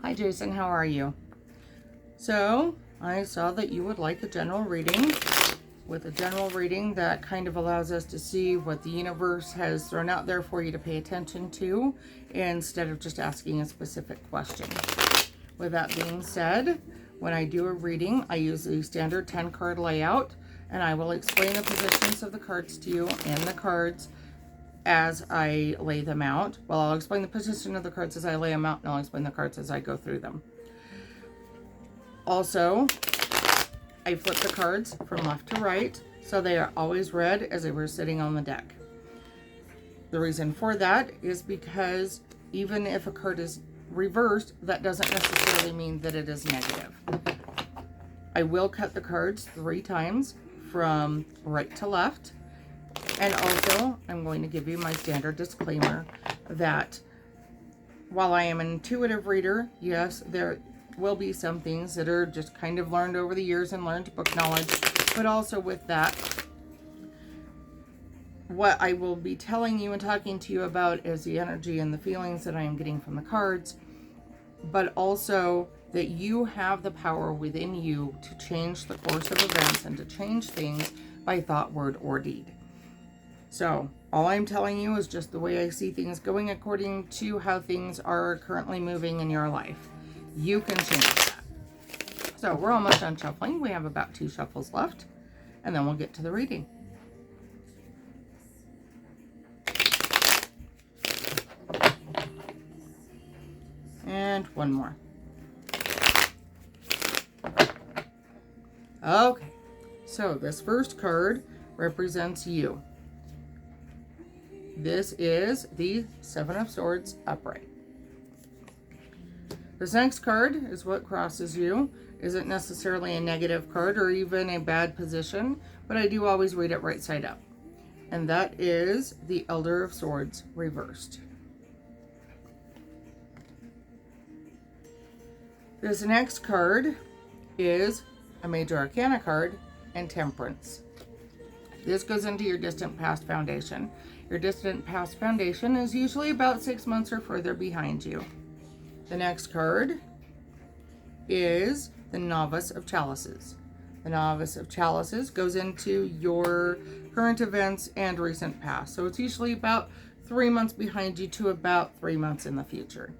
Hi Jason, how are you? So, I saw that you would like a general reading. With a general reading, that kind of allows us to see what the universe has thrown out there for you to pay attention to, instead of just asking a specific question. With that being said, when I do a reading, I use the standard 10 card layout, and I will explain the positions of the cards to you and the cards as I lay them out. Well, I'll explain the position of the cards as I lay them out, and I'll explain the cards as I go through them. Also, I flip the cards from left to right, so they are always read as they were sitting on the deck. The reason for that is because even if a card is reversed, that doesn't necessarily mean that it is negative. I will cut the cards 3 times from right to left. And also, I'm going to give you my standard disclaimer that while I am an intuitive reader, yes, there will be some things that are just kind of learned over the years and learned book knowledge. But also with that, what I will be telling you and talking to you about is the energy and the feelings that I am getting from the cards. But also that you have the power within you to change the course of events and to change things by thought, word, or deed. So, all I'm telling you is just the way I see things going according to how things are currently moving in your life. You can change that. So, we're almost done shuffling. We have about 2 shuffles left, and then we'll get to the reading. And one more. Okay, so this first card represents you. This is the 7 of Swords upright. This next card is what crosses you. Isn't necessarily a negative card or even a bad position, but I do always read it right side up. And that is the Elder of Swords reversed. This next card is a Major Arcana card and Temperance. This goes into your distant past foundation. Your distant past foundation is usually about 6 months or further behind you. The next card is the Novice of Chalices. The Novice of Chalices goes into your current events and recent past. So it's usually about 3 months behind you to about 3 months in the future.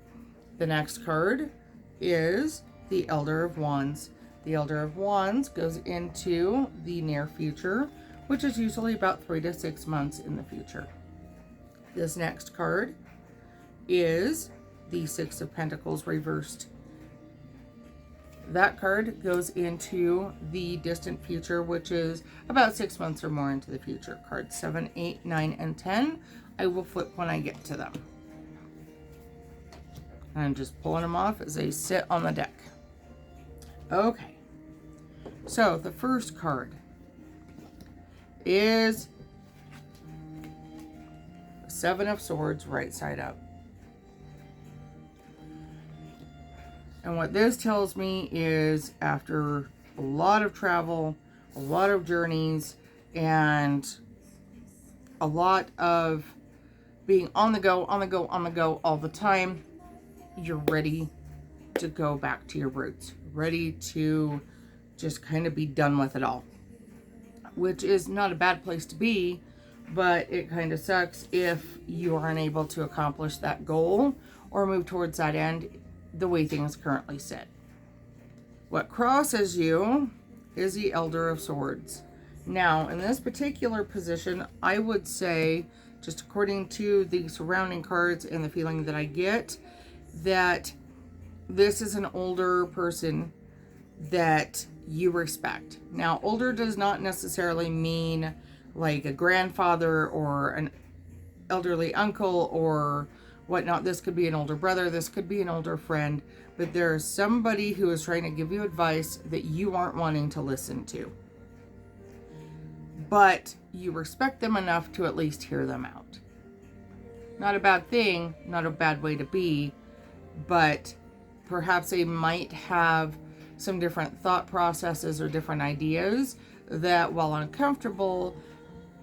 The next card is the Elder of Wands. The Elder of Wands goes into the near future, which is usually about 3 to 6 months in the future. This next card is the 6 of Pentacles reversed. That card goes into the distant future, which is about 6 months or more into the future. Cards 7, 8, 9, and 10. I will flip when I get to them. I'm just pulling them off as they sit on the deck. Okay. So the first card is 7 of Swords right side up. And what this tells me is after a lot of travel, a lot of journeys, and a lot of being on the go all the time, you're ready to go back to your roots. Ready to just kind of be done with it all. Which is not a bad place to be, but it kind of sucks if you are unable to accomplish that goal or move towards that end the way things currently sit. What crosses you is the Elder of Swords. Now, in this particular position, I would say, just according to the surrounding cards and the feeling that I get, that this is an older person that you respect. Now, older does not necessarily mean like a grandfather or an elderly uncle or whatnot. This could be an older brother, this could be an older friend, but there's somebody who is trying to give you advice that you aren't wanting to listen to. But you respect them enough to at least hear them out. Not a bad thing, not a bad way to be, but perhaps they might have some different thought processes or different ideas that, while uncomfortable,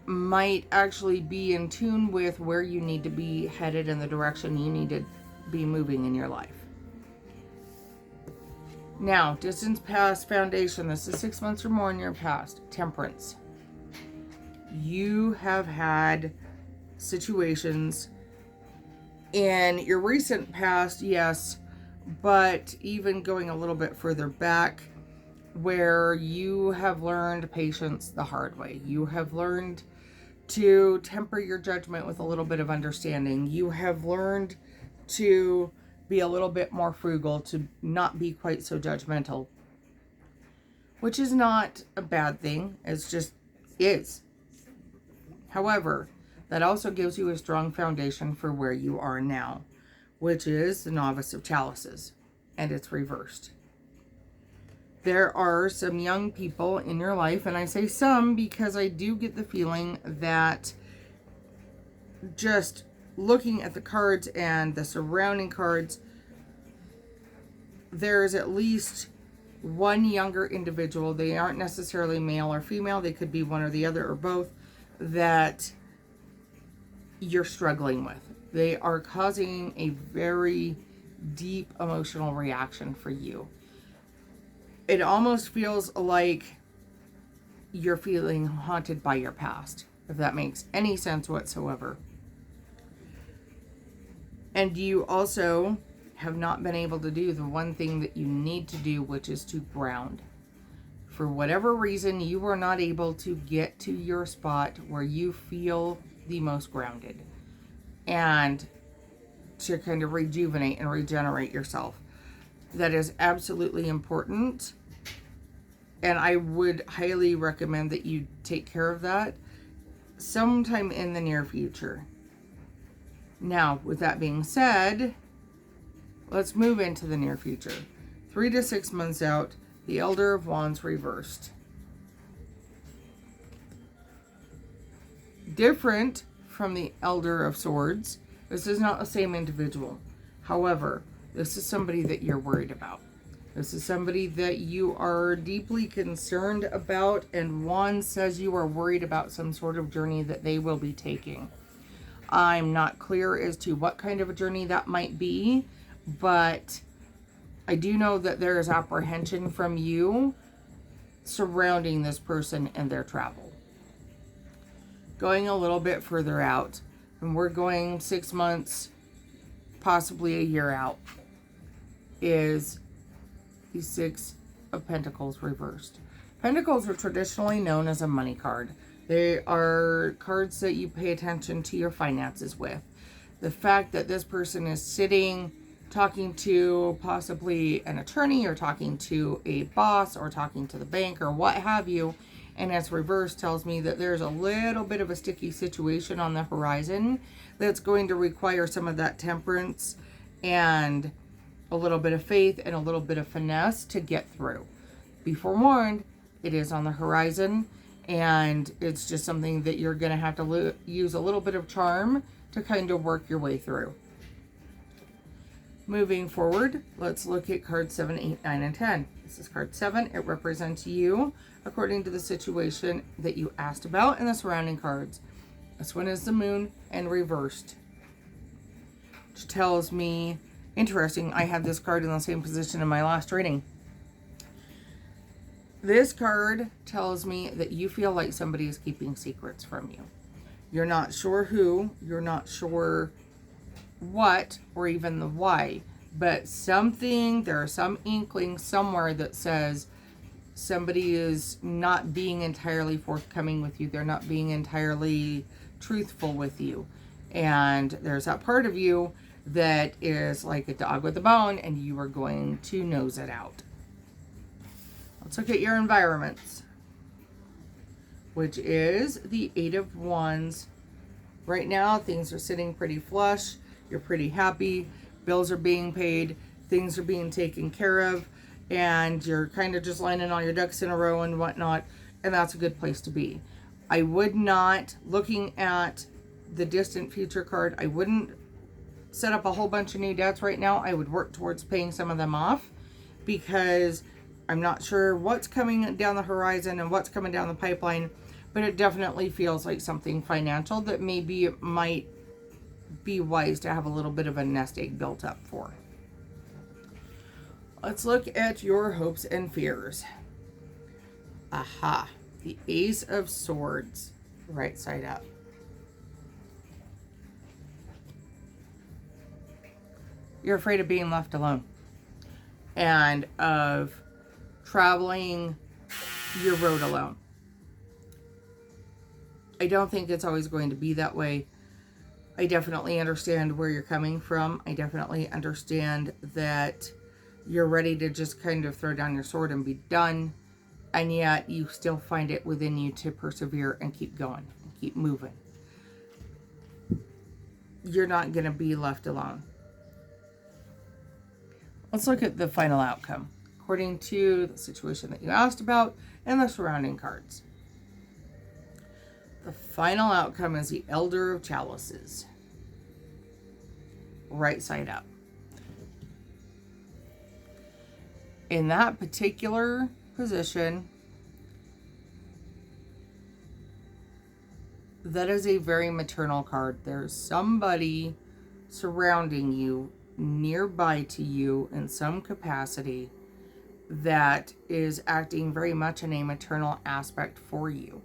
might actually be in tune with where you need to be headed and the direction you need to be moving in your life. Now, distance past foundation. This is 6 months or more in your past. Temperance. You have had situations in your recent past, yes, but even going a little bit further back, where you have learned patience the hard way. You have learned to temper your judgment with a little bit of understanding. You have learned to be a little bit more frugal, to not be quite so judgmental, which is not a bad thing. It's just is. However, that also gives you a strong foundation for where you are now, which is the Novice of Chalices, and it's reversed. There are some young people in your life, and I say some because I do get the feeling that just looking at the cards and the surrounding cards, there's at least one younger individual. They aren't necessarily male or female. They could be one or the other or both, that you're struggling with. They are causing a very deep emotional reaction for you. It almost feels like you're feeling haunted by your past, if that makes any sense whatsoever. And you also have not been able to do the one thing that you need to do, which is to ground. For whatever reason, you are not able to get to your spot where you feel the most grounded and to kind of rejuvenate and regenerate yourself. That is absolutely important, and I would highly recommend that you take care of that sometime in the near future. Now, with that being said, let's move into the near future. 3 to 6 months out, the Elder of Wands reversed. Different from the Elder of Swords, this is not the same individual. However, this is somebody that you're worried about. This is somebody that you are deeply concerned about, and Wands says you are worried about some sort of journey that they will be taking. I'm not clear as to what kind of a journey that might be, but I do know that there is apprehension from you surrounding this person and their travel. Going a little bit further out, and we're going 6 months, possibly a year out, is the Six of Pentacles reversed. Pentacles are traditionally known as a money card. They are cards that you pay attention to your finances with. The fact that this person is sitting, talking to possibly an attorney, or talking to a boss, or talking to the bank, or what have you, and it's reversed, tells me that there's a little bit of a sticky situation on the horizon that's going to require some of that temperance and a little bit of faith and a little bit of finesse to get through. Be forewarned, it is on the horizon, and it's just something that you're going to have to use a little bit of charm to kind of work your way through. Moving forward, let's look at cards 7, 8, 9, and 10. This is card 7. It represents you according to the situation that you asked about and the surrounding cards. This one is the Moon and reversed, which tells me, interesting, I had this card in the same position in my last reading. This card tells me that you feel like somebody is keeping secrets from you. You're not sure who, you're not sure what, or even the why, but something, there are some inkling somewhere that says somebody is not being entirely forthcoming with you. They're not being entirely truthful with you. And there's that part of you that is like a dog with a bone, and you are going to nose it out. Let's look at your environments, which is the 8 of Wands. Right now, things are sitting pretty flush. You're pretty happy. Bills are being paid. Things are being taken care of. And you're kind of just lining all your ducks in a row and whatnot. And that's a good place to be. I would not, looking at the distant future card, I wouldn't set up a whole bunch of new debts right now. I would work towards paying some of them off, because I'm not sure what's coming down the horizon and what's coming down the pipeline, but it definitely feels like something financial that maybe might be wise to have a little bit of a nest egg built up for. Let's look at your hopes and fears. Aha. The Ace of Swords. Right side up. You're afraid of being left alone. And of traveling your road alone. I don't think it's always going to be that way. I definitely understand where you're coming from. I definitely understand that you're ready to just kind of throw down your sword and be done. And yet you still find it within you to persevere and keep going and keep moving. You're not going to be left alone. Let's look at the final outcome according to the situation that you asked about and the surrounding cards. The final outcome is the Elder of Chalices. Right side up. In that particular position, that is a very maternal card. There's somebody surrounding you, nearby to you in some capacity, that is acting very much in a maternal aspect for you.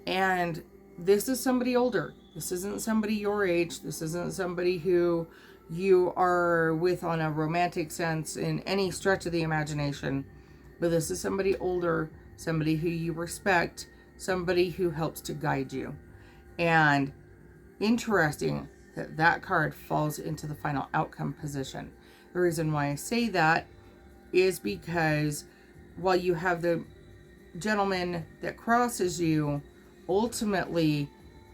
And this is somebody older. This isn't somebody your age. This isn't somebody who you are with on a romantic sense in any stretch of the imagination. But this is somebody older, somebody who you respect, somebody who helps to guide you. And interesting that that card falls into the final outcome position. The reason why I say that is because while you have the gentleman that crosses you, ultimately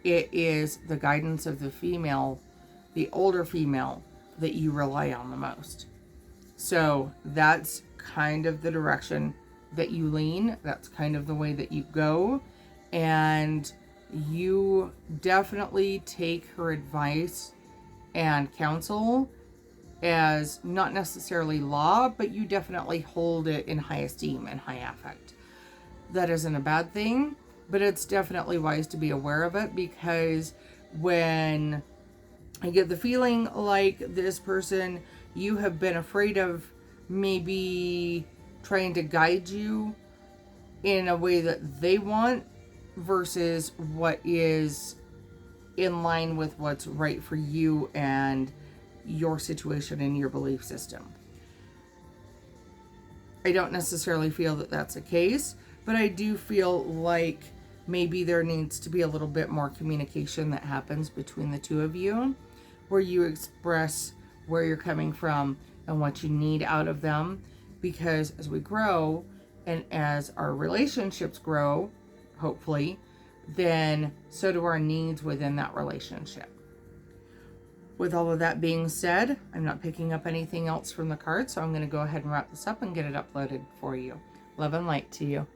it is the guidance of the female, the older female, that you rely on the most. So that's kind of the direction that you lean. That's kind of the way that you go. And you definitely take her advice and counsel as not necessarily law, but you definitely hold it in high esteem and high affect. That isn't a bad thing, but it's definitely wise to be aware of it, because when I get the feeling like this person you have been afraid of maybe trying to guide you in a way that they want versus what is in line with what's right for you and your situation and your belief system. I don't necessarily feel that that's the case, but I do feel like maybe there needs to be a little bit more communication that happens between the two of you, where you express where you're coming from and what you need out of them. Because as we grow and as our relationships grow, hopefully, then so do our needs within that relationship. With all of that being said, I'm not picking up anything else from the card, so I'm going to go ahead and wrap this up and get it uploaded for you. Love and light to you.